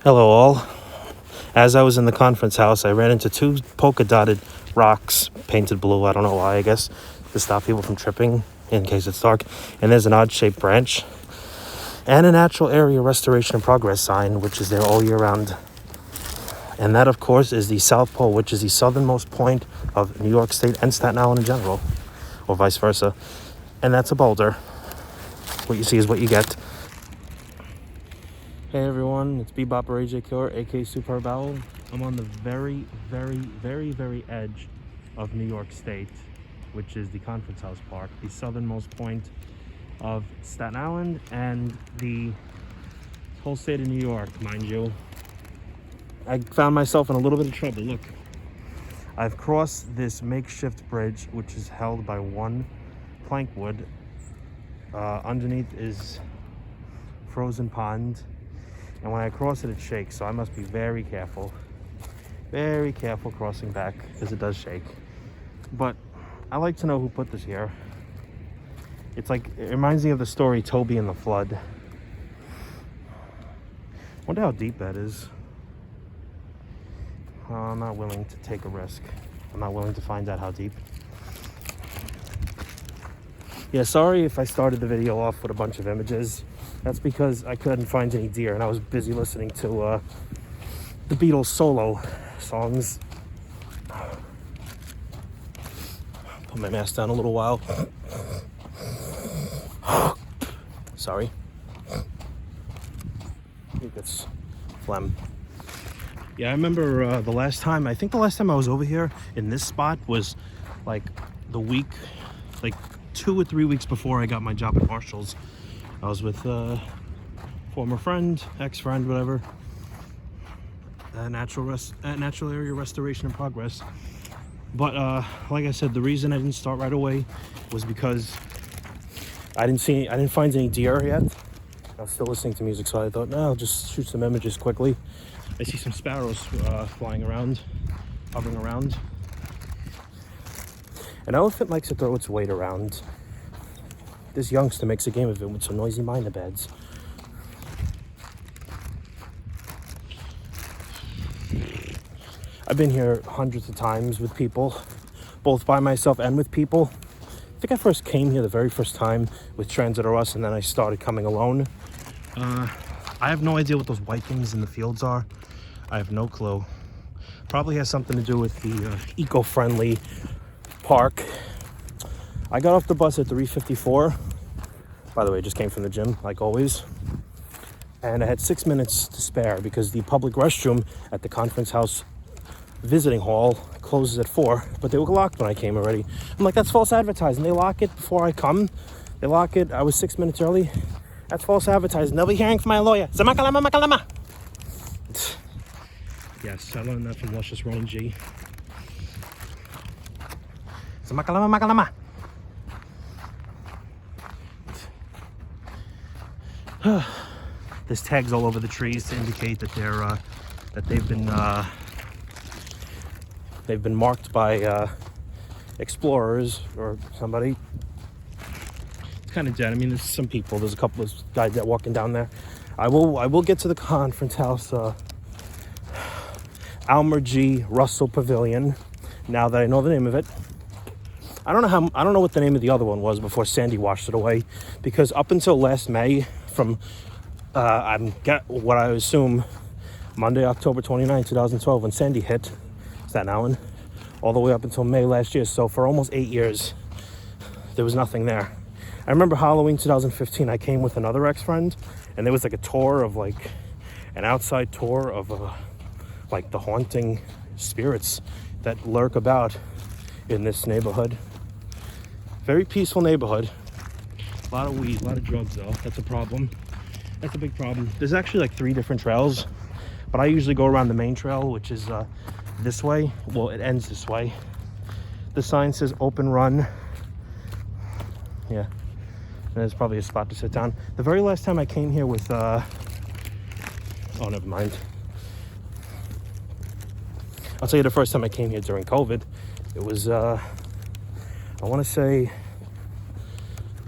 Hello all. As I was in the conference house, I ran into two polka dotted rocks painted blue. I don't know why, I guess to stop people from tripping in case it's dark. And there's an odd shaped branch and a natural area restoration in progress sign, which is there all year round. And that, of course, is the South Pole, which is the southernmost point of New York State and Staten Island in general, or vice versa. And that's a boulder. What you see is what you get. Hey everyone, it's Bebop AJ Killer, aka Superb Owl. I'm on the very edge of New York State, which is the Conference House Park, the southernmost point of Staten Island and the whole state of New York, mind you. I found myself in a little bit of trouble. Look, I've crossed this makeshift bridge, which is held by one plank wood. Underneath is frozen pond. And when I cross it, it shakes, so I must be very careful crossing back, because it does shake. But I like to know who put this here. It reminds me of the story Toby and the Flood. Wonder how deep that is. I'm not willing to take a risk. I'm not willing to find out how deep. Yeah, sorry if I started the video off with a bunch of images. That's because I couldn't find any deer and I was busy listening to the Beatles solo songs. Put my mask down a little while. Sorry. I think it's phlegm. Yeah, I remember the last time I was over here in this spot was like the week, like 2 or 3 weeks before I got my job at Marshall's. I was with a former friend, ex-friend, whatever. Natural area restoration in progress. But like I said, the reason I didn't start right away was because I didn't find any deer yet. I was still listening to music, so I thought, no, I'll just shoot some images quickly. I see some sparrows flying around, hovering around. An elephant likes to throw its weight around. This youngster makes a game of it with some noisy minor beds. I've been here hundreds of times with people, both by myself and with people. I think I first came here the very first time with Transit or Us, and then I started coming alone. I have no idea what those white things in the fields are. I have no clue. Probably has something to do with the eco-friendly park. I got off the bus at 3:54. By the way, I just came from the gym, like always. And I had 6 minutes to spare because the public restroom at the Conference House visiting hall closes at 4, but they were locked when I came already. I'm like, that's false advertising. They lock it before I come. They lock it. I was 6 minutes early. That's false advertising. They'll be hearing from my lawyer. Zamakalama makalama. Yes, I learned that from Luscious Rolling G. Zamakalama makalama. There's tags all over the trees to indicate that they've been marked by explorers or somebody. It's kind of dead. I mean, there's some people. There's a couple of guys that walking down there. I will get to the Conference House. Almer G. Russell Pavilion. Now that I know the name of it. I don't know what the name of the other one was before Sandy washed it away, because up until last May, from what I assume Monday, October 29, 2012, when Sandy hit Staten Island, all the way up until May last year. So for almost 8 years, there was nothing there. I remember Halloween 2015, I came with another ex-friend, and there was like a tour of an outside tour of the haunting spirits that lurk about in this neighborhood. Very peaceful neighborhood. A lot of weed, a lot of drugs though. That's a problem. That's a big problem. There's actually 3 different trails, but I usually go around the main trail, which is this way. Well, it ends this way. The sign says open run. Yeah, and there's probably a spot to sit down. The very last time I came here with oh, never mind. I'll tell you the first time I came here during COVID. It was I want to say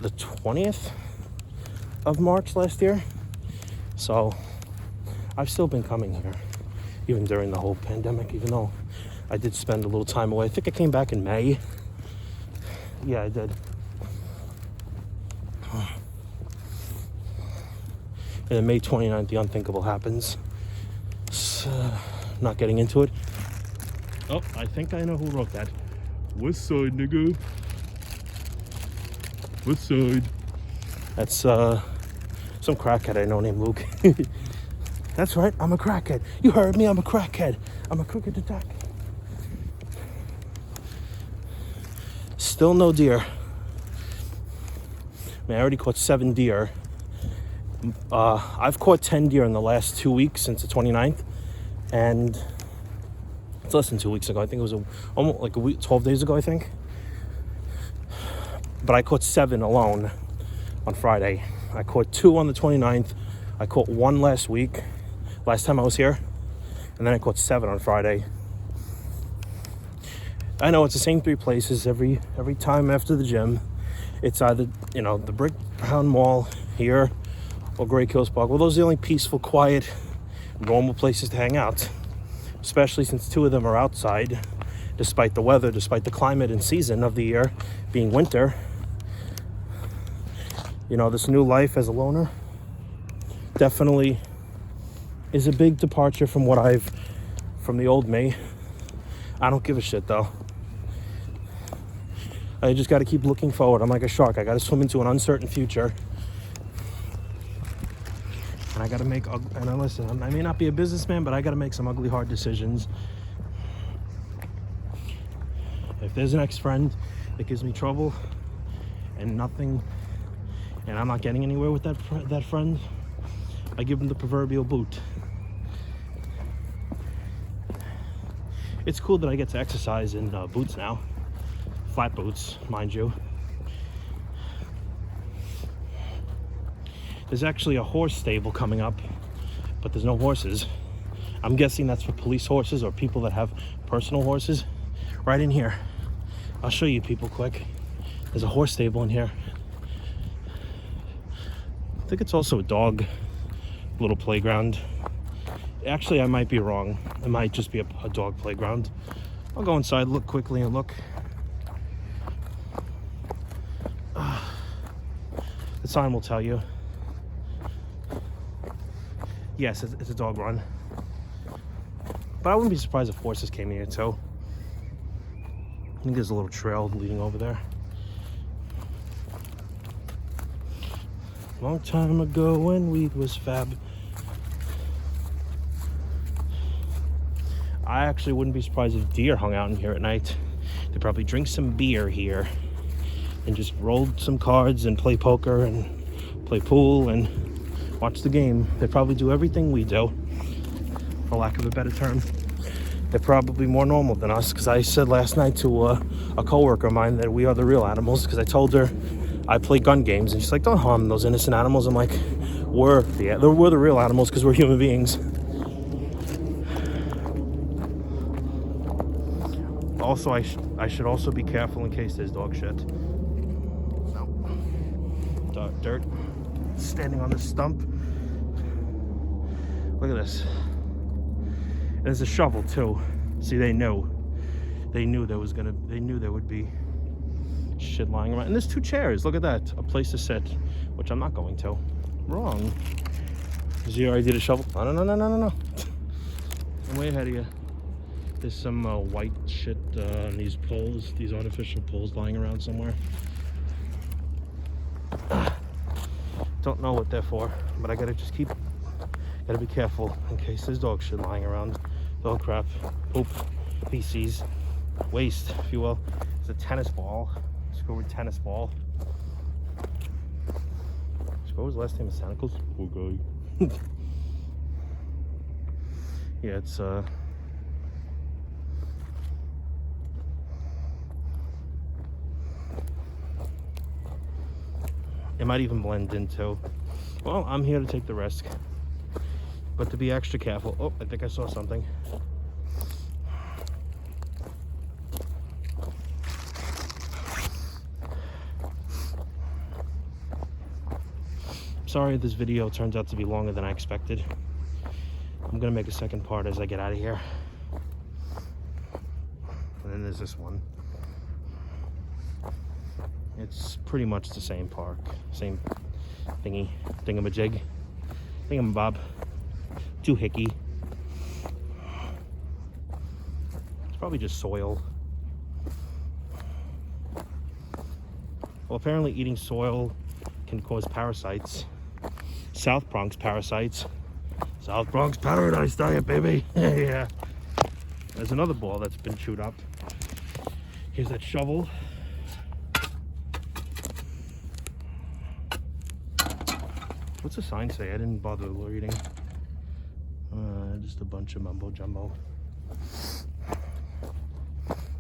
the 20th of March last year. So I've still been coming here, even during the whole pandemic, even though I did spend a little time away. I think I came back in May. Yeah, I did. And then May 29th, the unthinkable happens. So, not getting into it. Oh, I think I know who wrote that. West Side, nigga. West Side. That's some crackhead I know named Luke. That's right, I'm a crackhead. You heard me, I'm a crackhead. I'm a crooked attack. Still no deer. Man, I already caught 7 deer. I've caught 10 deer in the last 2 weeks since the 29th. And it's less than 2 weeks ago. I think it was almost like a week, 12 days ago, I think. But I caught 7 alone on Friday. I caught 2 on the 29th. I caught 1 last week, last time I was here. And then I caught 7 on Friday. I know it's the same 3 places every time after the gym. It's either, you know, the Bricktown Mall here or Great Kills Park. Well, those are the only peaceful, quiet, normal places to hang out. Especially since 2 of them are outside, despite the weather, despite the climate and season of the year being winter. You know, this new life as a loner definitely is a big departure from from the old me. I don't give a shit though. I just got to keep looking forward. I'm like a shark. I got to swim into an uncertain future. And I got to make, and listen, I may not be a businessman, but I got to make some ugly, hard decisions. If there's an ex-friend that gives me trouble and nothing, and I'm not getting anywhere with that friend, I give him the proverbial boot. It's cool that I get to exercise in boots now. Flat boots, mind you. There's actually a horse stable coming up, but there's no horses. I'm guessing that's for police horses or people that have personal horses. Right in here. I'll show you people quick. There's a horse stable in here. I think it's also a dog little playground. Actually, I might be wrong. It might just be a dog playground. I'll go inside, look quickly and look. The sign will tell you. Yes, it's a dog run. But I wouldn't be surprised if horses came in here too. I think there's a little trail leading over there. Long time ago when weed was fab. I actually wouldn't be surprised if deer hung out in here at night. They'd probably drink some beer here and just roll some cards and play poker and play pool and watch the game. They probably do everything we do, for lack of a better term. They're probably more normal than us, because I said last night to a coworker of mine that we are the real animals, because I told her I play gun games, and she's like, don't harm those innocent animals. I'm like, we're the real animals because we're human beings. Also, I should also be careful in case there's dog shit. No. Dirt. Standing on this stump. Look at this. There's a shovel too. See, they knew there would be shit lying around. And there's 2 chairs. Look at that. A place to sit, which I'm not going to. Wrong. Is you already did a shovel? No. I'm way ahead of you. There's some white shit on these poles, these artificial poles lying around somewhere. Don't know what they're for, but I gotta be careful in case there's dog shit lying around. Dog crap, poop, feces, waste, if you will. It's a tennis ball. Let's go with tennis ball. What was the last name of Santa Claus? Poor guy. Yeah, it's it might even blend in too. Well, I'm here to take the risk, but to be extra careful. Oh, I think I saw something. Sorry, this video turns out to be longer than I expected. I'm gonna make a second part as I get out of here. And then there's this one. It's pretty much the same park, same thingamajig, thingamabob, doohickey. It's probably just soil. Well, apparently eating soil can cause parasites. South Bronx parasites. South Bronx paradise diet, baby. Yeah. There's another ball that's been chewed up. Here's that shovel. What's the sign say? I didn't bother reading. Just a bunch of mumbo jumbo.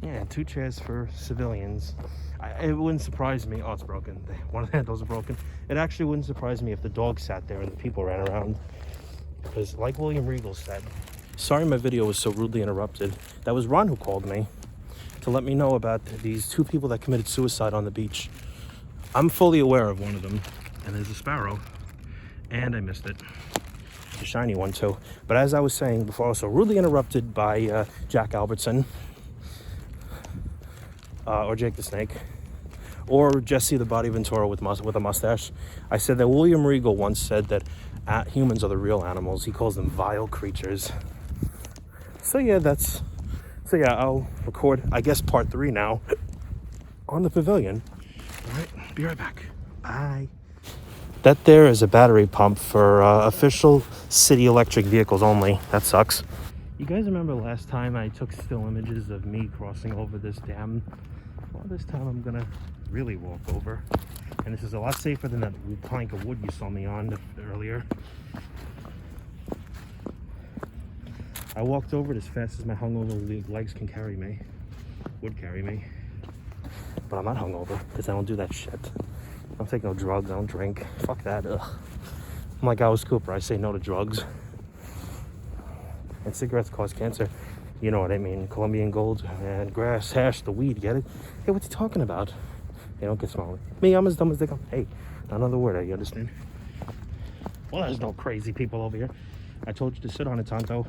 Yeah, 2 chairs for civilians. It wouldn't surprise me. Oh, it's broken. One of the handles are broken. It actually wouldn't surprise me if the dog sat there and the people ran around. Because like William Regal said, sorry my video was so rudely interrupted. That was Ron who called me to let me know about these 2 people that committed suicide on the beach. I'm fully aware of one of them. And there's a sparrow. And I missed it. It's a shiny one too. But as I was saying before, I was so rudely interrupted by Jack Albertson. Or Jake the Snake, or Jesse the Body Ventura with a mustache. I said that William Regal once said that humans are the real animals. He calls them vile creatures. So yeah, I'll record, I guess, part 3 now on the pavilion. All right, be right back. Bye. That there is a battery pump for official city electric vehicles only. That sucks. You guys remember last time I took still images of me crossing over this dam? Well, this time I'm gonna really walk over. And this is a lot safer than that plank of wood you saw me on earlier. I walked over it as fast as my hungover legs can carry me. Would carry me. But I'm not hungover, because I don't do that shit. I don't take no drugs, I don't drink. Fuck that, ugh. I'm like Alice Cooper, I say no to drugs. And cigarettes cause cancer. You know what I mean. Colombian gold and grass, hash, the weed, get it? Hey, what's he talking about? Hey, don't get small. Me, I'm as dumb as they come. Hey, another word, you understand? Well, there's no crazy people over here. I told you to sit on it, Tonto.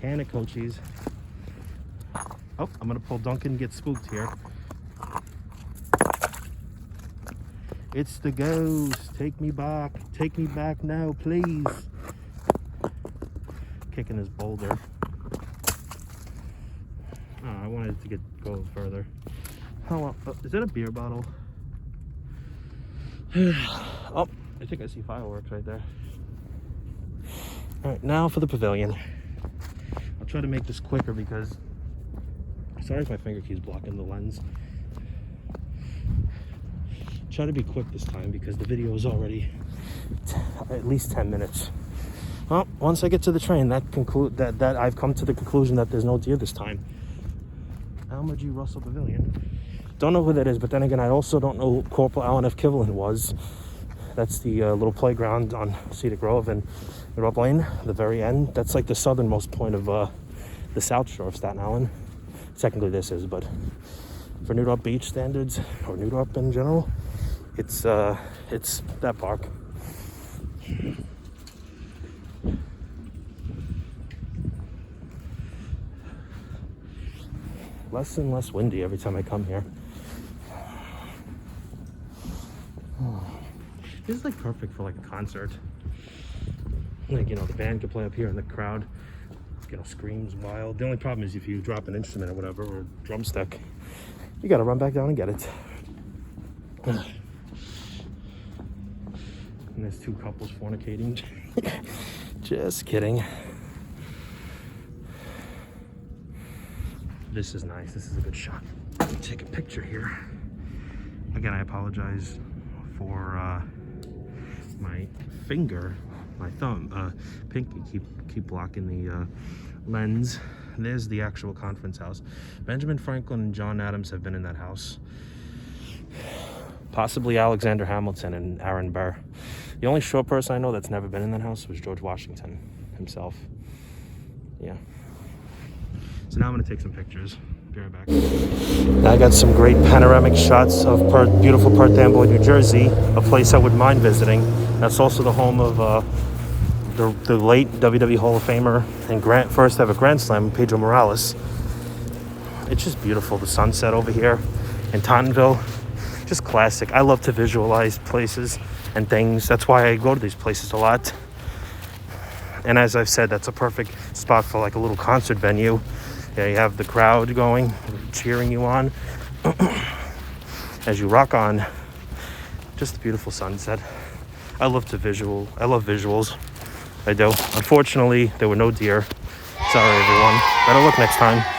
Can of cold cheese. Oh, I'm gonna pull Duncan and get spooked here. It's the ghost. Take me back. Take me back now, please. Kicking his boulder. Oh, I wanted it to go further. Oh, is that a beer bottle? Oh, I think I see fireworks right there. All right, now for the pavilion. I'll try to make this quicker because sorry if my finger keeps blocking the lens. Try to be quick this time because the video is already at least 10 minutes. Well, once I get to the train, that I've come to the conclusion that there's no deer this time. Alma G. Russell Pavilion. Don't know who that is, but then again, I also don't know who Corporal Alan F. Kivelin was. That's the little playground on Cedar Grove and Rob Lane, the very end. That's like the southernmost point of the South Shore of Staten Island. Technically this is, but for New Dorp Beach standards, or New Dorp in general, it's that park. Less and less windy every time I come here. This is like perfect for like a concert. Like, you know, the band could play up here and the crowd, you know, screams wild. The only problem is if you drop an instrument or whatever, or a drumstick, you gotta run back down and get it. And there's 2 couples fornicating. Just kidding. This is nice. This is a good shot. Let me take a picture here. Again, I apologize for my finger, my thumb, pinky keep blocking the lens. There's the actual conference house. Benjamin Franklin and John Adams have been in that house. Possibly Alexander Hamilton and Aaron Burr. The only short person I know that's never been in that house was George Washington himself. Yeah. So now I'm gonna take some pictures. Be right back. Now I got some great panoramic shots of beautiful Perth Amboy, New Jersey, a place I wouldn't mind visiting. That's also the home of the late WWE Hall of Famer and first ever Grand Slam, Pedro Morales. It's just beautiful, the sunset over here in Tottenville. Just classic. I love to visualize places and things. That's why I go to these places a lot. And as I've said, that's a perfect spot for like a little concert venue. Yeah, you have the crowd going, cheering you on as you rock on. Just a beautiful sunset. I love visuals. I do. Unfortunately, there were no deer. Sorry, everyone. Better luck next time.